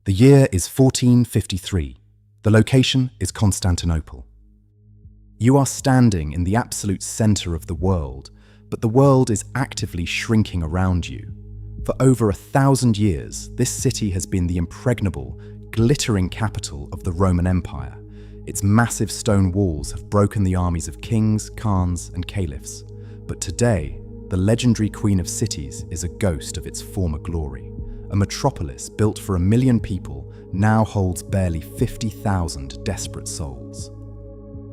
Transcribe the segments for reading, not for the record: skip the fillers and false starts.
The year is 1453. The location is Constantinople. You are standing in the absolute center of the world, but the world is actively shrinking around you. For over 1,000 years, this city has been the impregnable, glittering capital of the Roman Empire. Its massive stone walls have broken the armies of kings, khans, and caliphs. But today, the legendary Queen of Cities is a ghost of its former glory. A metropolis built for 1 million people now holds barely 50,000 desperate souls.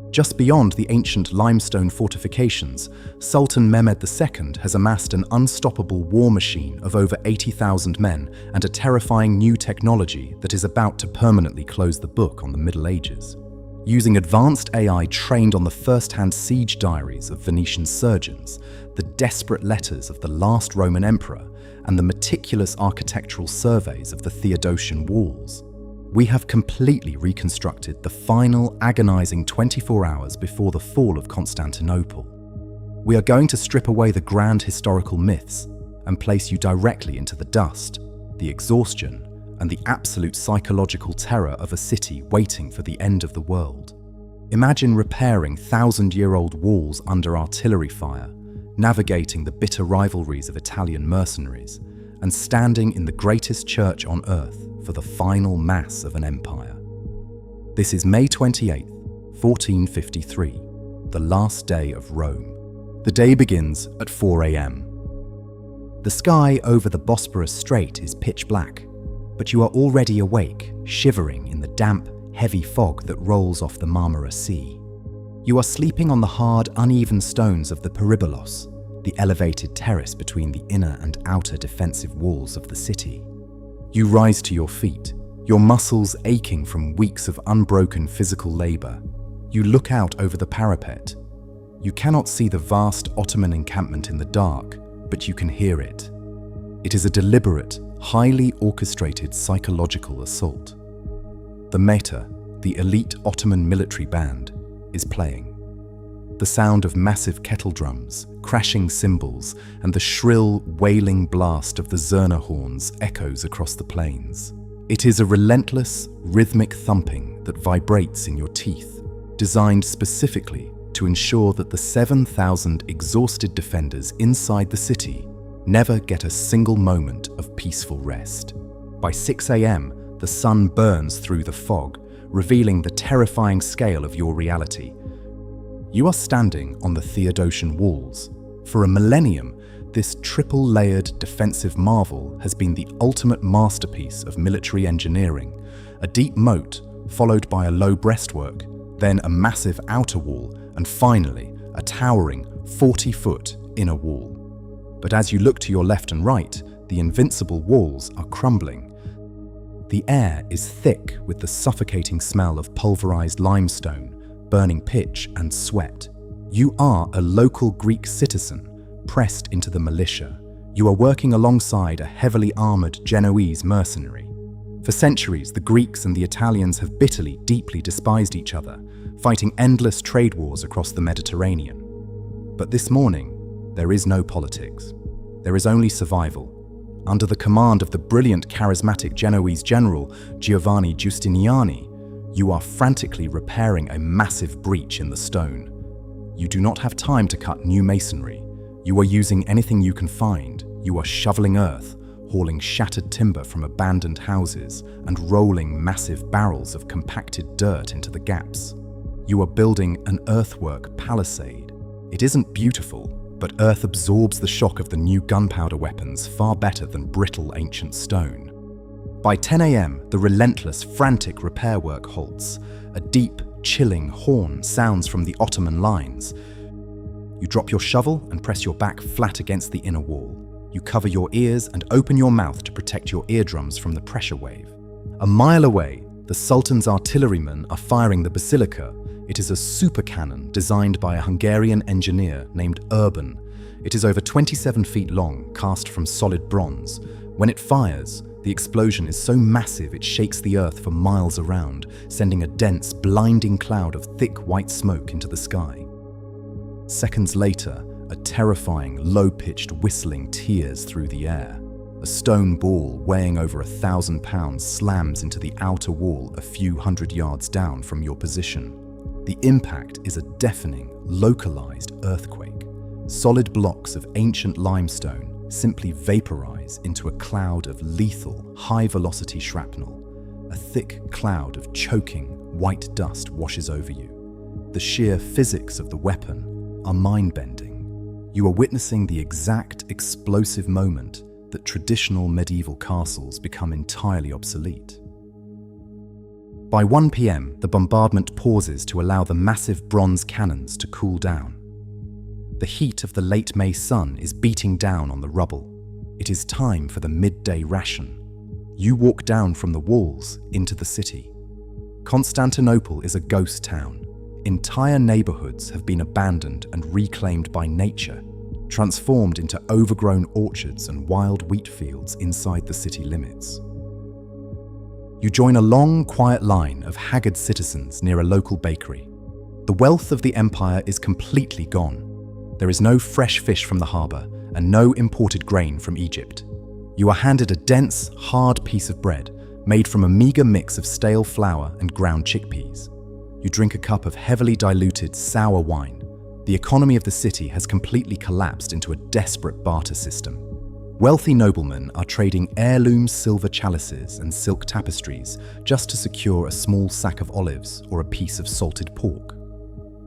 Just beyond the ancient limestone fortifications, Sultan Mehmed II has amassed an unstoppable war machine of over 80,000 men and a terrifying new technology that is about to permanently close the book on the Middle Ages. Using advanced AI trained on the first-hand siege diaries of Venetian surgeons, the desperate letters of the last Roman emperor, and the meticulous architectural surveys of the Theodosian Walls, we have completely reconstructed the final agonizing 24 hours before the fall of Constantinople. We are going to strip away the grand historical myths and place you directly into the dust, the exhaustion, and the absolute psychological terror of a city waiting for the end of the world. Imagine repairing 1,000-year-old walls under artillery fire, navigating the bitter rivalries of Italian mercenaries, and standing in the greatest church on earth for the final mass of an empire. This is May 28, 1453, the last day of Rome. The day begins at 4 a.m. The sky over the Bosporus Strait is pitch black, but you are already awake, shivering in the damp, heavy fog that rolls off the Marmara Sea. You are sleeping on the hard, uneven stones of the Peribolos, the elevated terrace between the inner and outer defensive walls of the city. You rise to your feet, your muscles aching from weeks of unbroken physical labor. You look out over the parapet. You cannot see the vast Ottoman encampment in the dark, but you can hear it. It is a deliberate, highly orchestrated psychological assault. The Meta, the elite Ottoman military band, is playing. The sound of massive kettle drums, crashing cymbals, and the shrill, wailing blast of the zurna horns echoes across the plains. It is a relentless, rhythmic thumping that vibrates in your teeth, designed specifically to ensure that the 7,000 exhausted defenders inside the city never get a single moment of peaceful rest. By 6 a.m., the sun burns through the fog, revealing the terrifying scale of your reality. You are standing on the Theodosian Walls. For a millennium, this triple-layered defensive marvel has been the ultimate masterpiece of military engineering. A deep moat, followed by a low breastwork, then a massive outer wall, and finally, a towering 40-foot inner wall. But as you look to your left and right, the invincible walls are crumbling. The air is thick with the suffocating smell of pulverized limestone, burning pitch and sweat. You are a local Greek citizen, pressed into the militia. You are working alongside a heavily armored Genoese mercenary. For centuries, the Greeks and the Italians have bitterly, deeply despised each other, fighting endless trade wars across the Mediterranean. But this morning, there is no politics. There is only survival. Under the command of the brilliant, charismatic Genoese general Giovanni Giustiniani, you are frantically repairing a massive breach in the stone. You do not have time to cut new masonry. You are using anything you can find. You are shoveling earth, hauling shattered timber from abandoned houses, and rolling massive barrels of compacted dirt into the gaps. You are building an earthwork palisade. It isn't beautiful, but earth absorbs the shock of the new gunpowder weapons far better than brittle ancient stone. By 10 a.m., the relentless, frantic repair work halts. A deep, chilling horn sounds from the Ottoman lines. You drop your shovel and press your back flat against the inner wall. You cover your ears and open your mouth to protect your eardrums from the pressure wave. A mile away, the Sultan's artillerymen are firing the Basilica. It is a super cannon designed by a Hungarian engineer named Urban. It is over 27 feet long, cast from solid bronze. When it fires, the explosion is so massive it shakes the earth for miles around, sending a dense, blinding cloud of thick white smoke into the sky. Seconds later, a terrifying, low-pitched whistling tears through the air. A stone ball weighing over 1,000 pounds slams into the outer wall a few hundred yards down from your position. The impact is a deafening, localized earthquake. Solid blocks of ancient limestone simply vaporize into a cloud of lethal, high-velocity shrapnel. A thick cloud of choking, white dust washes over you. The sheer physics of the weapon are mind-bending. You are witnessing the exact explosive moment that traditional medieval castles become entirely obsolete. By 1 p.m., the bombardment pauses to allow the massive bronze cannons to cool down. The heat of the late May sun is beating down on the rubble. It is time for the midday ration. You walk down from the walls into the city. Constantinople is a ghost town. Entire neighbourhoods have been abandoned and reclaimed by nature, transformed into overgrown orchards and wild wheat fields inside the city limits. You join a long, quiet line of haggard citizens near a local bakery. The wealth of the empire is completely gone. There is no fresh fish from the harbour and no imported grain from Egypt. You are handed a dense, hard piece of bread made from a meagre mix of stale flour and ground chickpeas. You drink a cup of heavily diluted, sour wine. The economy of the city has completely collapsed into a desperate barter system. Wealthy noblemen are trading heirloom silver chalices and silk tapestries just to secure a small sack of olives or a piece of salted pork.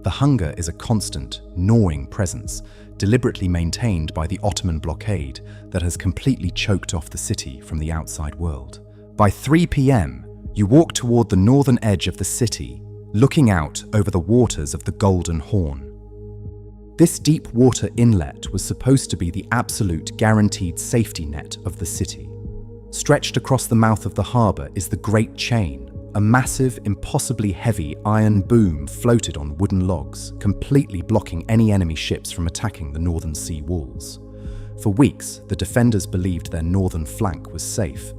The hunger is a constant, gnawing presence, deliberately maintained by the Ottoman blockade that has completely choked off the city from the outside world. By 3 p.m., you walk toward the northern edge of the city, looking out over the waters of the Golden Horn. This deep water inlet was supposed to be the absolute guaranteed safety net of the city. Stretched across the mouth of the harbour is the Great Chain, a massive, impossibly heavy iron boom floated on wooden logs, completely blocking any enemy ships from attacking the northern sea walls. For weeks, the defenders believed their northern flank was safe,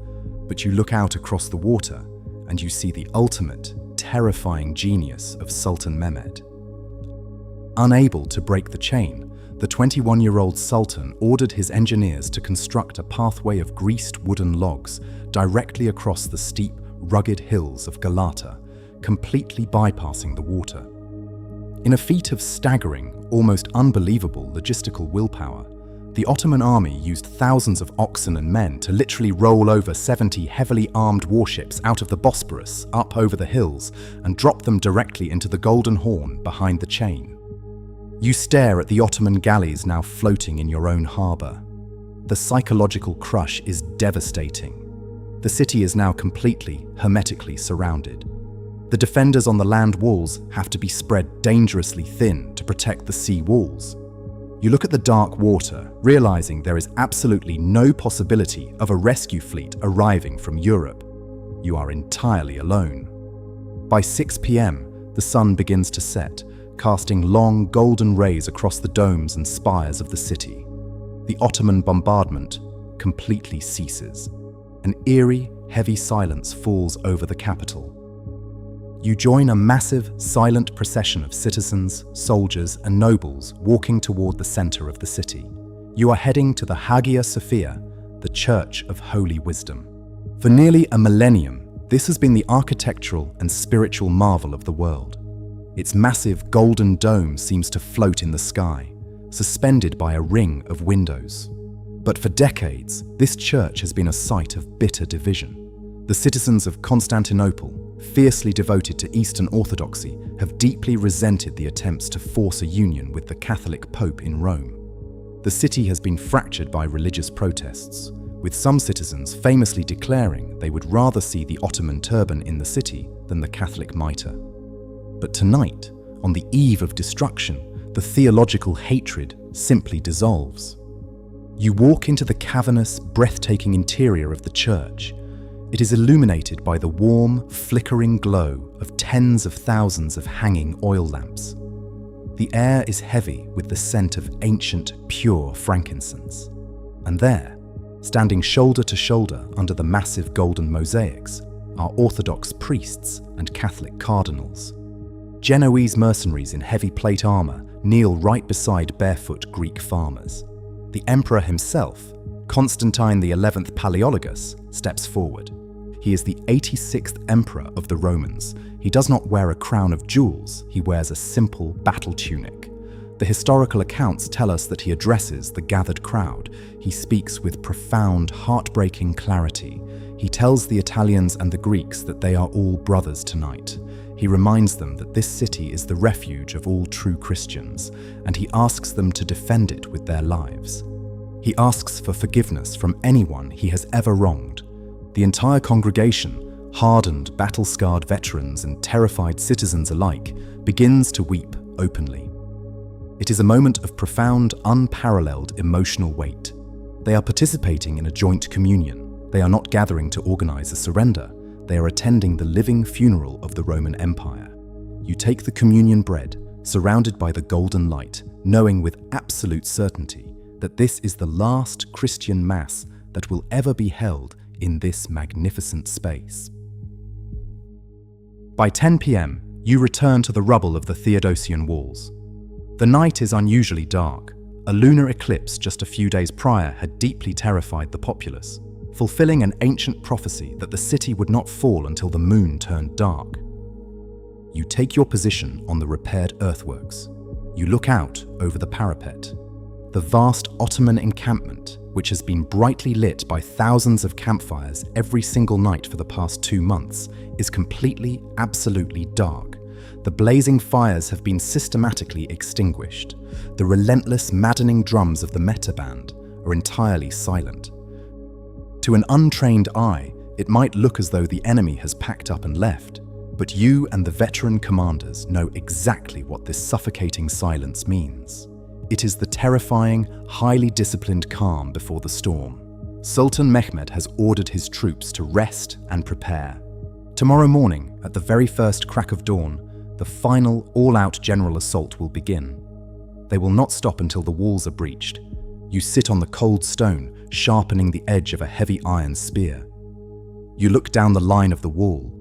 but you look out across the water and you see the ultimate, terrifying genius of Sultan Mehmed. Unable to break the chain, the 21-year-old Sultan ordered his engineers to construct a pathway of greased wooden logs directly across the steep, rugged hills of Galata, completely bypassing the water. In a feat of staggering, almost unbelievable logistical willpower, the Ottoman army used thousands of oxen and men to literally roll over 70 heavily armed warships out of the Bosporus up over the hills and drop them directly into the Golden Horn behind the chain. You stare at the Ottoman galleys now floating in your own harbour. The psychological crush is devastating. The city is now completely, hermetically surrounded. The defenders on the land walls have to be spread dangerously thin to protect the sea walls. You look at the dark water, realizing there is absolutely no possibility of a rescue fleet arriving from Europe. You are entirely alone. By 6 p.m., the sun begins to set, casting long golden rays across the domes and spires of the city. The Ottoman bombardment completely ceases. An eerie, heavy silence falls over the capital. You join a massive, silent procession of citizens, soldiers, and nobles walking toward the center of the city. You are heading to the Hagia Sophia, the Church of Holy Wisdom. For nearly a millennium, this has been the architectural and spiritual marvel of the world. Its massive golden dome seems to float in the sky, suspended by a ring of windows. But for decades, this church has been a site of bitter division. The citizens of Constantinople, fiercely devoted to Eastern Orthodoxy, have deeply resented the attempts to force a union with the Catholic Pope in Rome. The city has been fractured by religious protests, with some citizens famously declaring they would rather see the Ottoman turban in the city than the Catholic mitre. But tonight, on the eve of destruction, the theological hatred simply dissolves. You walk into the cavernous, breathtaking interior of the church. It is illuminated by the warm, flickering glow of tens of thousands of hanging oil lamps. The air is heavy with the scent of ancient, pure frankincense. And there, standing shoulder to shoulder under the massive golden mosaics, are Orthodox priests and Catholic cardinals. Genoese mercenaries in heavy plate armor kneel right beside barefoot Greek farmers. The emperor himself, Constantine XI Palaeologus steps forward. He is the 86th emperor of the Romans. He does not wear a crown of jewels, he wears a simple battle tunic. The historical accounts tell us that he addresses the gathered crowd. He speaks with profound, heartbreaking clarity. He tells the Italians and the Greeks that they are all brothers tonight. He reminds them that this city is the refuge of all true Christians, and he asks them to defend it with their lives. He asks for forgiveness from anyone he has ever wronged. The entire congregation, hardened, battle-scarred veterans and terrified citizens alike, begins to weep openly. It is a moment of profound, unparalleled emotional weight. They are participating in a joint communion. They are not gathering to organize a surrender. They are attending the living funeral of the Roman Empire. You take the communion bread, surrounded by the golden light, knowing with absolute certainty that this is the last Christian Mass that will ever be held in this magnificent space. By 10 p.m., you return to the rubble of the Theodosian Walls. The night is unusually dark. A lunar eclipse just a few days prior had deeply terrified the populace, fulfilling an ancient prophecy that the city would not fall until the moon turned dark. You take your position on the repaired earthworks. You look out over the parapet. The vast Ottoman encampment, which has been brightly lit by thousands of campfires every single night for the past 2 months, is completely, absolutely dark. The blazing fires have been systematically extinguished. The relentless, maddening drums of the meta band are entirely silent. To an untrained eye, it might look as though the enemy has packed up and left, but you and the veteran commanders know exactly what this suffocating silence means. It is the terrifying, highly disciplined calm before the storm. Sultan Mehmed has ordered his troops to rest and prepare. Tomorrow morning, at the very first crack of dawn, the final, all-out general assault will begin. They will not stop until the walls are breached. You sit on the cold stone, sharpening the edge of a heavy iron spear. You look down the line of the wall.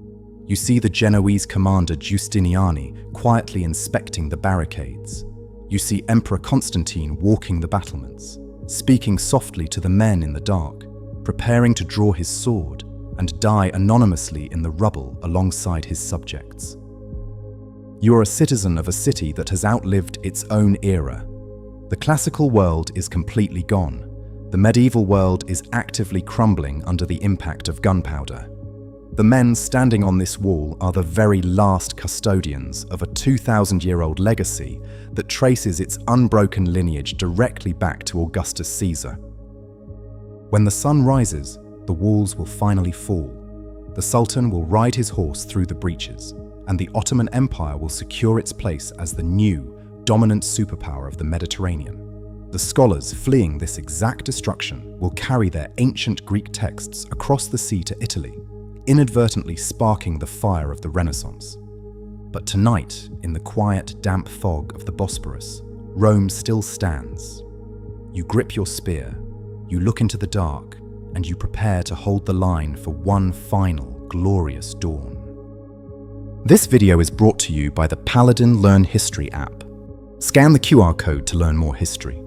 You see the Genoese commander Giustiniani quietly inspecting the barricades. You see Emperor Constantine walking the battlements, speaking softly to the men in the dark, preparing to draw his sword and die anonymously in the rubble alongside his subjects. You are a citizen of a city that has outlived its own era. The classical world is completely gone. The medieval world is actively crumbling under the impact of gunpowder. The men standing on this wall are the very last custodians of a 2,000-year-old legacy that traces its unbroken lineage directly back to Augustus Caesar. When the sun rises, the walls will finally fall. The Sultan will ride his horse through the breaches, and the Ottoman Empire will secure its place as the new, dominant superpower of the Mediterranean. The scholars fleeing this exact destruction will carry their ancient Greek texts across the sea to Italy, inadvertently sparking the fire of the Renaissance. But tonight, in the quiet, damp fog of the Bosporus, Rome still stands. You grip your spear, you look into the dark, and you prepare to hold the line for one final, glorious dawn. This video is brought to you by the Paladin Learn History app. Scan the QR code to learn more history.